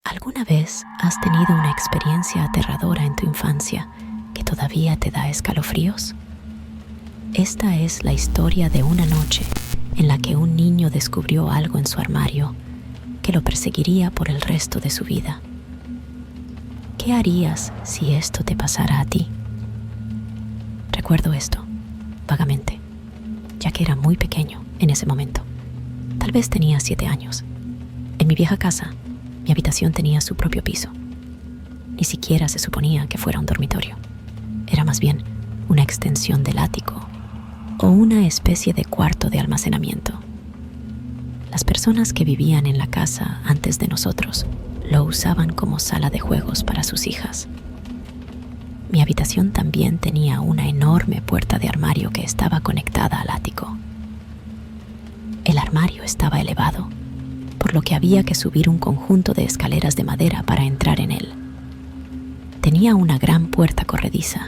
¿Alguna vez has tenido una experiencia aterradora en tu infancia que todavía te da escalofríos? Esta es la historia de una noche en la que un niño descubrió algo en su armario que lo perseguiría por el resto de su vida. ¿Qué harías si esto te pasara a ti? Recuerdo esto, vagamente, ya que era muy pequeño en ese momento. Tal vez tenía 7 años. En mi vieja casa, mi habitación tenía su propio piso. Ni siquiera se suponía que fuera un dormitorio. Era más bien una extensión del ático o una especie de cuarto de almacenamiento. Las personas que vivían en la casa antes de nosotros lo usaban como sala de juegos para sus hijas. Mi habitación también tenía una enorme puerta de armario que estaba conectada al ático. El armario estaba elevado, por lo que había que subir un conjunto de escaleras de madera para entrar en él. Tenía una gran puerta corrediza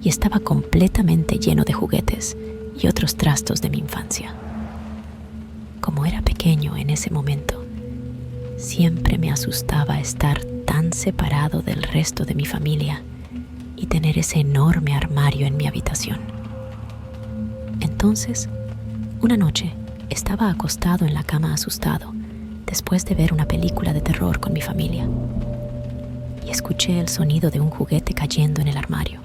y estaba completamente lleno de juguetes y otros trastos de mi infancia. Como era pequeño en ese momento, siempre me asustaba estar tan separado del resto de mi familia y tener ese enorme armario en mi habitación. Entonces, una noche, estaba acostado en la cama asustado después de ver una película de terror con mi familia y escuché el sonido de un juguete cayendo en el armario.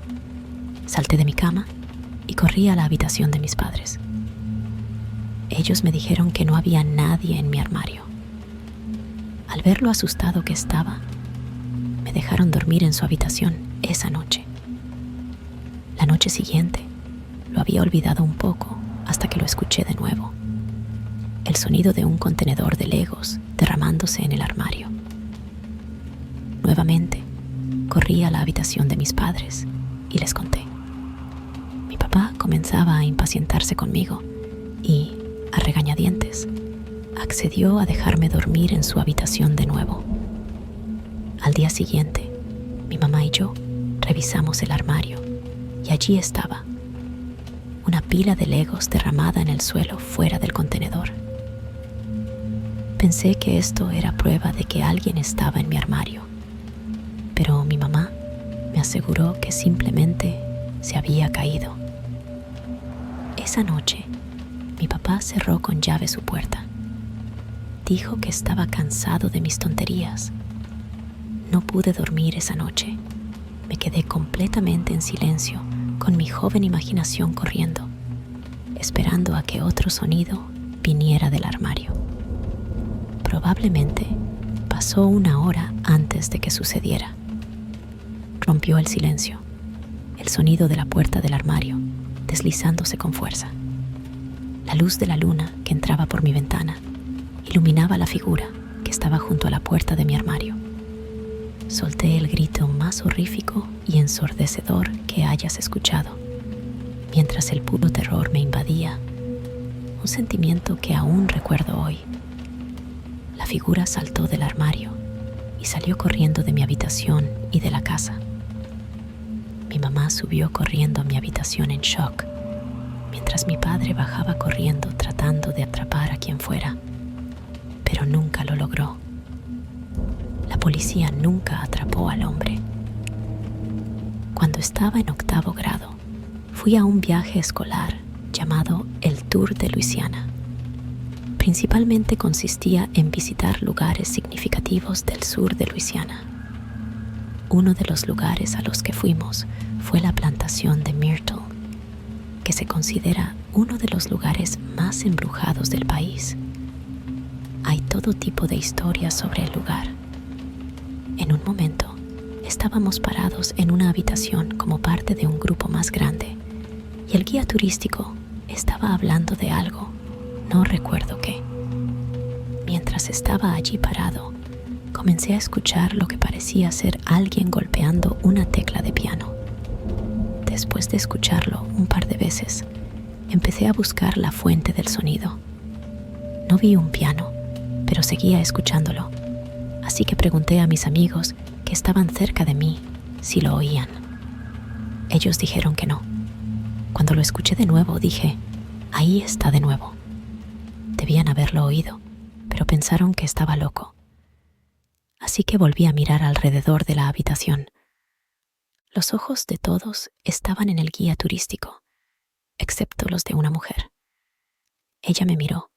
Salté de mi cama y corrí a la habitación de mis padres. Ellos me dijeron que no había nadie en mi armario. Al ver lo asustado que estaba, me dejaron dormir en su habitación esa noche. La noche siguiente, lo había olvidado un poco hasta que lo escuché de nuevo. El sonido de un contenedor de Legos derramándose en el armario. Nuevamente, corrí a la habitación de mis padres y les conté. Mi papá comenzaba a impacientarse conmigo y, a regañadientes, accedió a dejarme dormir en su habitación de nuevo. Al día siguiente, mi mamá y yo revisamos el armario y allí estaba, una pila de Legos derramada en el suelo fuera del contenedor. Pensé que esto era prueba de que alguien estaba en mi armario, pero mi mamá me aseguró que simplemente se había caído. Esa noche, mi papá cerró con llave su puerta. Dijo que estaba cansado de mis tonterías. No pude dormir esa noche. Me quedé completamente en silencio, con mi joven imaginación corriendo, esperando a que otro sonido viniera del armario. Probablemente pasó 1 hora antes de que sucediera. Rompió el silencio, el sonido de la puerta del armario deslizándose con fuerza. La luz de la luna que entraba por mi ventana iluminaba la figura que estaba junto a la puerta de mi armario. Solté el grito más horrífico y ensordecedor que hayas escuchado, mientras el puro terror me invadía, un sentimiento que aún recuerdo hoy. La figura saltó del armario y salió corriendo de mi habitación y de la casa. Mi mamá subió corriendo a mi habitación en shock, mientras mi padre bajaba corriendo tratando de atrapar a quien fuera, pero nunca lo logró. La policía nunca atrapó al hombre. Cuando estaba en 8º grado, fui a un viaje escolar llamado el Tour de Luisiana. Principalmente consistía en visitar lugares significativos del sur de Luisiana. Uno de los lugares a los que fuimos fue la plantación de Myrtle, que se considera uno de los lugares más embrujados del país. Hay todo tipo de historias sobre el lugar. En un momento, estábamos parados en una habitación como parte de un grupo más grande y el guía turístico estaba hablando de algo, no recuerdo qué. Mientras estaba allí parado, comencé a escuchar lo que parecía ser alguien golpeando una tecla de piano. Después de escucharlo un par de veces, empecé a buscar la fuente del sonido. No vi un piano, pero seguía escuchándolo, así que pregunté a mis amigos que estaban cerca de mí si lo oían. Ellos dijeron que no. Cuando lo escuché de nuevo, dije, ahí está de nuevo. Debían haberlo oído, pero pensaron que estaba loco. así que volví a mirar alrededor de la habitación. Los ojos de todos estaban en el guía turístico, excepto los de una mujer. Ella me miró,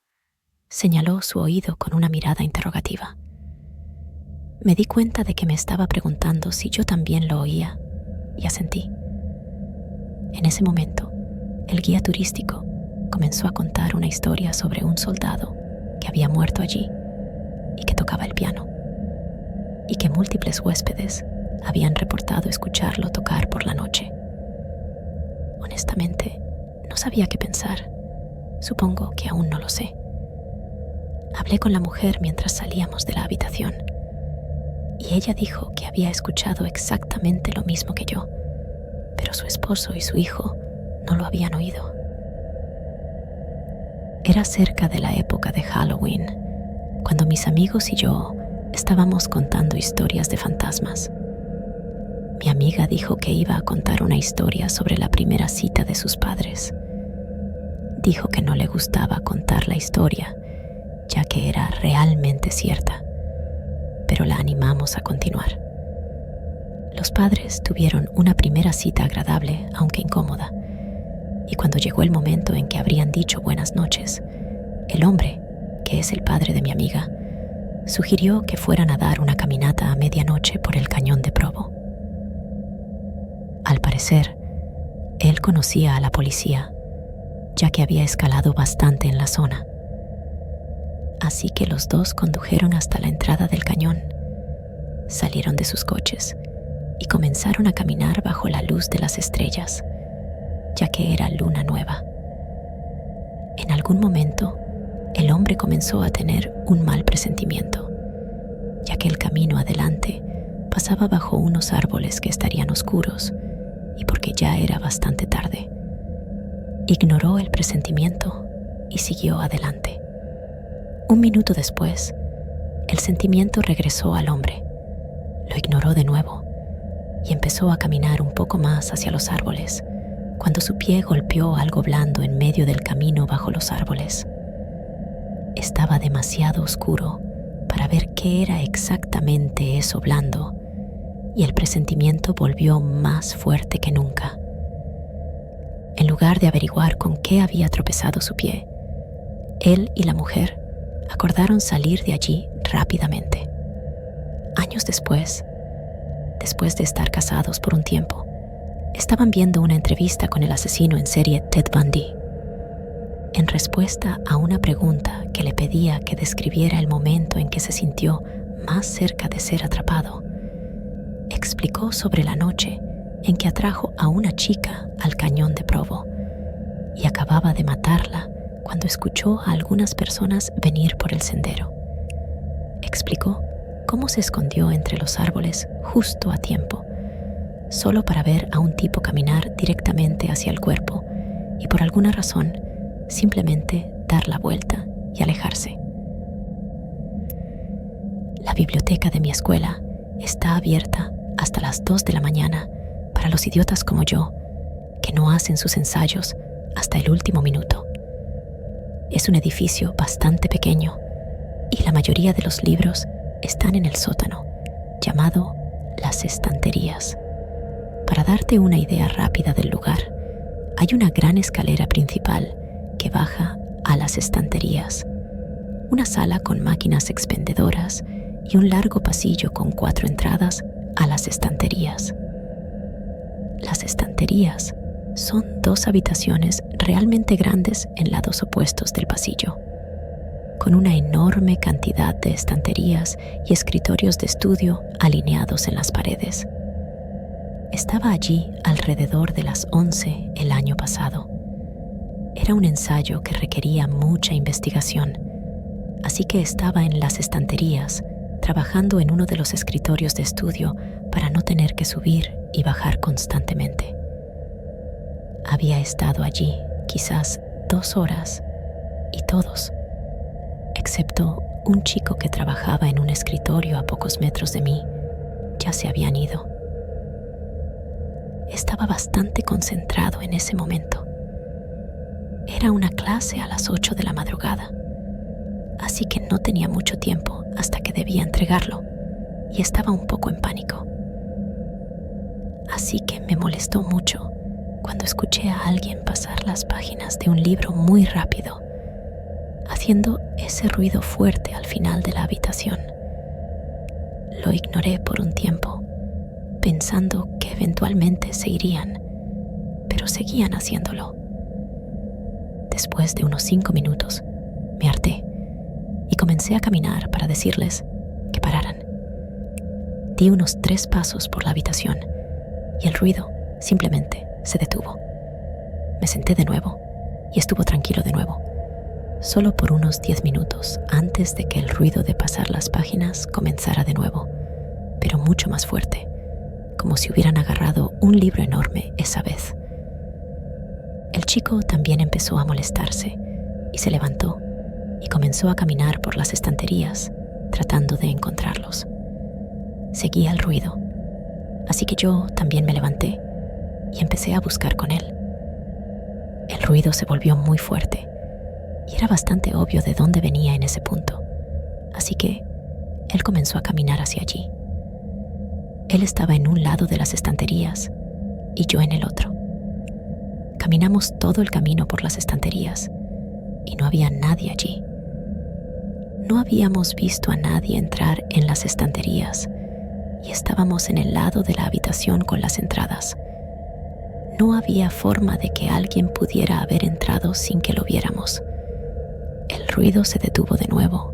señaló su oído con una mirada interrogativa. Me di cuenta de que me estaba preguntando si yo también lo oía y asentí. En ese momento, el guía turístico comenzó a contar una historia sobre un soldado que había muerto allí y que tocaba el piano, y que múltiples huéspedes habían reportado escucharlo tocar por la noche. Honestamente, no sabía qué pensar. Supongo que aún no lo sé. Hablé con la mujer mientras salíamos de la habitación, y ella dijo que había escuchado exactamente lo mismo que yo, pero su esposo y su hijo no lo habían oído. Era cerca de la época de Halloween, cuando mis amigos y yo estábamos contando historias de fantasmas. Mi amiga dijo que iba a contar una historia sobre la primera cita de sus padres. Dijo que no le gustaba contar la historia, ya que era realmente cierta, pero la animamos a continuar. Los padres tuvieron una primera cita agradable, aunque incómoda, y cuando llegó el momento en que habrían dicho buenas noches, el hombre, que es el padre de mi amiga, sugirió que fueran a dar una caminata a medianoche por el cañón de Provo. Al parecer, él conocía a la policía, ya que había escalado bastante en la zona. Así que los dos condujeron hasta la entrada del cañón, salieron de sus coches y comenzaron a caminar bajo la luz de las estrellas, ya que era luna nueva. En algún momento, el hombre comenzó a tener un mal presentimiento, ya que el camino adelante pasaba bajo unos árboles que estarían oscuros y porque ya era bastante tarde. Ignoró el presentimiento y siguió adelante. Un minuto después, el sentimiento regresó al hombre. Lo ignoró de nuevo y empezó a caminar un poco más hacia los árboles, cuando su pie golpeó algo blando en medio del camino bajo los árboles. Estaba demasiado oscuro para ver qué era exactamente eso blando, y el presentimiento volvió más fuerte que nunca. En lugar de averiguar con qué había tropezado su pie, él y la mujer acordaron salir de allí rápidamente. Años después de estar casados por un tiempo, estaban viendo una entrevista con el asesino en serie Ted Bundy. En respuesta a una pregunta que le pedía que describiera el momento en que se sintió más cerca de ser atrapado, explicó sobre la noche en que atrajo a una chica al cañón de Provo y acababa de matarla cuando escuchó a algunas personas venir por el sendero. Explicó cómo se escondió entre los árboles justo a tiempo, solo para ver a un tipo caminar directamente hacia el cuerpo y por alguna razón simplemente dar la vuelta y alejarse. La biblioteca de mi escuela está abierta hasta las 2 de la mañana para los idiotas como yo, que no hacen sus ensayos hasta el último minuto. Es un edificio bastante pequeño y la mayoría de los libros están en el sótano, llamado Las Estanterías. Para darte una idea rápida del lugar, hay una gran escalera principal que baja a las estanterías, una sala con máquinas expendedoras y un largo pasillo con 4 entradas a las estanterías. Las estanterías son 2 habitaciones realmente grandes en lados opuestos del pasillo, con una enorme cantidad de estanterías y escritorios de estudio alineados en las paredes. Estaba allí alrededor de las 11 el año pasado. Era un ensayo que requería mucha investigación, así que estaba en las estanterías, trabajando en uno de los escritorios de estudio para no tener que subir y bajar constantemente. Había estado allí quizás 2 horas y todos, excepto un chico que trabajaba en un escritorio a pocos metros de mí, ya se habían ido. Estaba bastante concentrado en ese momento. Era una clase a las 8 de la madrugada, así que no tenía mucho tiempo hasta que debía entregarlo. y estaba un poco en pánico. Así que me molestó mucho cuando escuché a alguien pasar las páginas de un libro muy rápido, haciendo ese ruido fuerte al final de la habitación. Lo ignoré por un tiempo, pensando que eventualmente se irían, pero seguían haciéndolo. Después de unos 5 minutos, me harté y comencé a caminar para decirles que pararan. Di unos 3 pasos por la habitación y el ruido simplemente se detuvo. Me senté de nuevo y estuvo tranquilo de nuevo, solo por unos 10 minutos antes de que el ruido de pasar las páginas comenzara de nuevo, pero mucho más fuerte, como si hubieran agarrado un libro enorme esa vez. El chico también empezó a molestarse y se levantó y comenzó a caminar por las estanterías tratando de encontrarlos. Seguía el ruido, así que yo también me levanté y empecé a buscar con él. El ruido se volvió muy fuerte y era bastante obvio de dónde venía en ese punto, así que él comenzó a caminar hacia allí. Él estaba en un lado de las estanterías y yo en el otro. Caminamos todo el camino por las estanterías y no había nadie allí. No habíamos visto a nadie entrar en las estanterías y estábamos en el lado de la habitación con las entradas. No había forma de que alguien pudiera haber entrado sin que lo viéramos. El ruido se detuvo de nuevo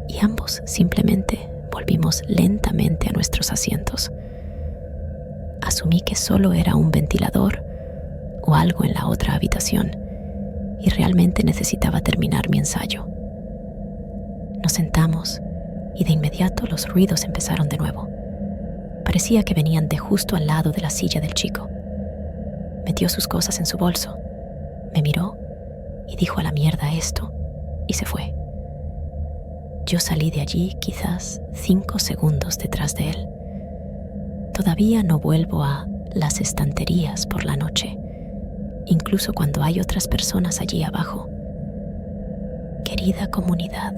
y ambos simplemente volvimos lentamente a nuestros asientos. Asumí que solo era un ventilador o algo en la otra habitación y realmente necesitaba terminar mi ensayo. Nos sentamos y de inmediato los ruidos empezaron de nuevo. Parecía que venían de justo al lado de la silla del chico. Metió sus cosas en su bolso, me miró y dijo a la mierda esto y se fue. Yo salí de allí quizás 5 segundos detrás de él. Todavía no vuelvo a las estanterías por la noche, incluso cuando hay otras personas allí abajo. Querida comunidad,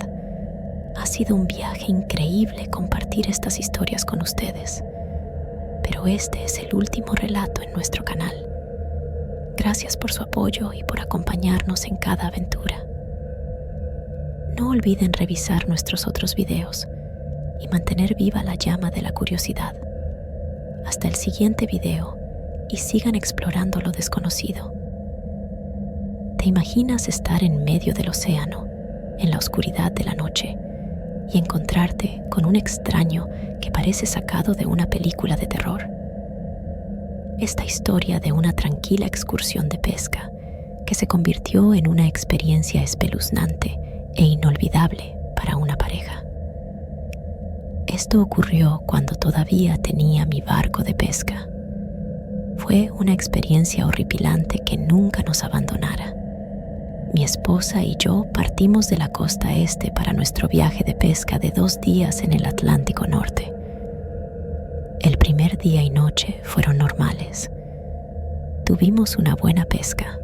ha sido un viaje increíble compartir estas historias con ustedes, pero este es el último relato en nuestro canal. Gracias por su apoyo y por acompañarnos en cada aventura. No olviden revisar nuestros otros videos y mantener viva la llama de la curiosidad. Hasta el siguiente video y sigan explorando lo desconocido. ¿Te imaginas estar en medio del océano, en la oscuridad de la noche, y encontrarte con un extraño que parece sacado de una película de terror? Esta historia de una tranquila excursión de pesca que se convirtió en una experiencia espeluznante e inolvidable para una pareja. Esto ocurrió cuando todavía tenía mi barco de pesca. Fue una experiencia horripilante que nunca nos abandonara. Mi esposa y yo partimos de la costa este para nuestro viaje de pesca de 2 días en el Atlántico Norte. El primer día y noche fueron normales. Tuvimos una buena pesca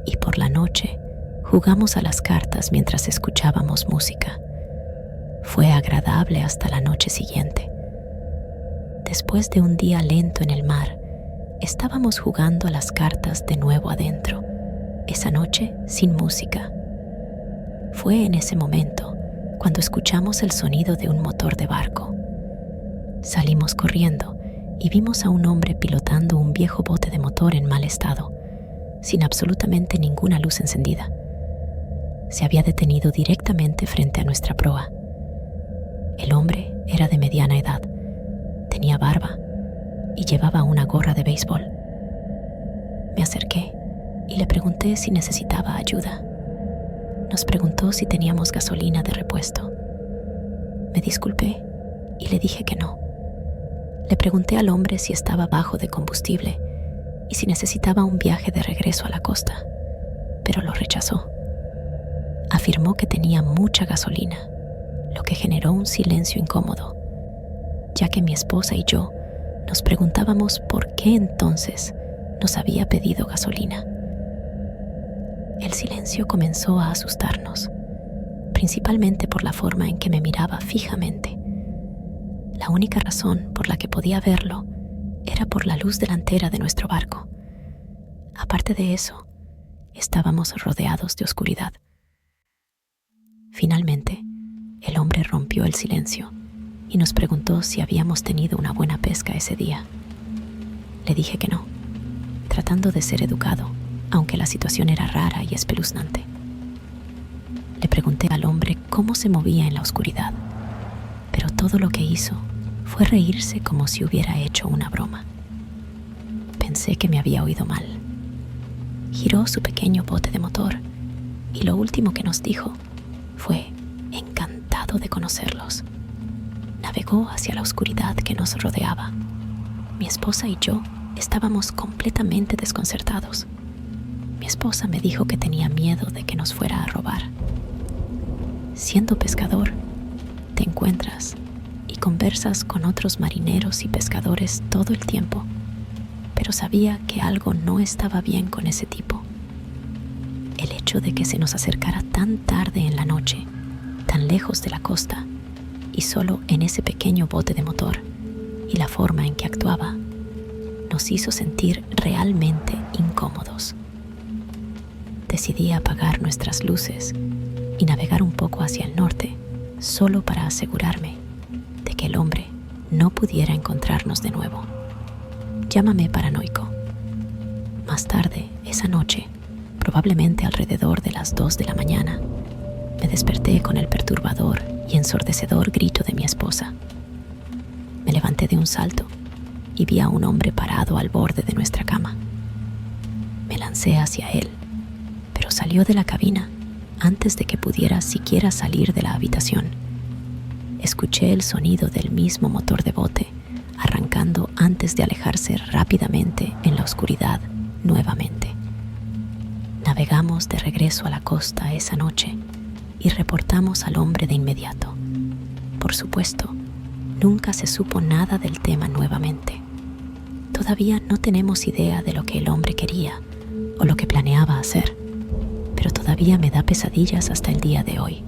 y por la noche jugamos a las cartas mientras escuchábamos música. Fue agradable hasta la noche siguiente. Después de un día lento en el mar, estábamos jugando a las cartas de nuevo adentro, esa noche sin música. Fue en ese momento cuando escuchamos el sonido de un motor de barco. Salimos corriendo y vimos a un hombre pilotando un viejo bote de motor en mal estado, sin absolutamente ninguna luz encendida. Se había detenido directamente frente a nuestra proa. El hombre era de mediana edad, tenía barba y llevaba una gorra de béisbol. Me acerqué y le pregunté si necesitaba ayuda. Nos preguntó si teníamos gasolina de repuesto. Me disculpé y le dije que no. Le pregunté al hombre si estaba bajo de combustible y si necesitaba un viaje de regreso a la costa, pero lo rechazó. Afirmó que tenía mucha gasolina, lo que generó un silencio incómodo, ya que mi esposa y yo nos preguntábamos por qué entonces nos había pedido gasolina. El silencio comenzó a asustarnos, principalmente por la forma en que me miraba fijamente. La única razón por la que podía verlo era por la luz delantera de nuestro barco. Aparte de eso, estábamos rodeados de oscuridad. Finalmente, el hombre rompió el silencio y nos preguntó si habíamos tenido una buena pesca ese día. Le dije que no, tratando de ser educado, aunque la situación era rara y espeluznante. Le pregunté al hombre cómo se movía en la oscuridad, pero todo lo que hizo fue reírse como si hubiera hecho una broma. Pensé que me había oído mal. Giró su pequeño bote de motor y lo último que nos dijo fue: encantado de conocerlos. Navegó hacia la oscuridad que nos rodeaba. Mi esposa y yo estábamos completamente desconcertados. Mi esposa me dijo que tenía miedo de que nos fuera a robar. Siendo pescador, te encuentras y conversas con otros marineros y pescadores todo el tiempo, pero sabía que algo no estaba bien con ese tipo. El hecho de que se nos acercara tan tarde en la noche, tan lejos de la costa, y solo en ese pequeño bote de motor, y la forma en que actuaba, nos hizo sentir realmente incómodos. Decidí apagar nuestras luces y navegar un poco hacia el norte, solo para asegurarme de que el hombre no pudiera encontrarnos de nuevo. Llámame paranoico. Más tarde, esa noche, probablemente alrededor de las 2 de la mañana, me desperté con el perturbador y ensordecedor grito de mi esposa. Me levanté de un salto y vi a un hombre parado al borde de nuestra cama. Me lancé hacia él, pero salió de la cabina antes de que pudiera siquiera salir de la habitación. Escuché el sonido del mismo motor de bote arrancando antes de alejarse rápidamente en la oscuridad nuevamente. Navegamos de regreso a la costa esa noche y reportamos al hombre de inmediato. Por supuesto, nunca se supo nada del tema nuevamente. Todavía no tenemos idea de lo que el hombre quería o lo que planeaba hacer, pero todavía me da pesadillas hasta el día de hoy.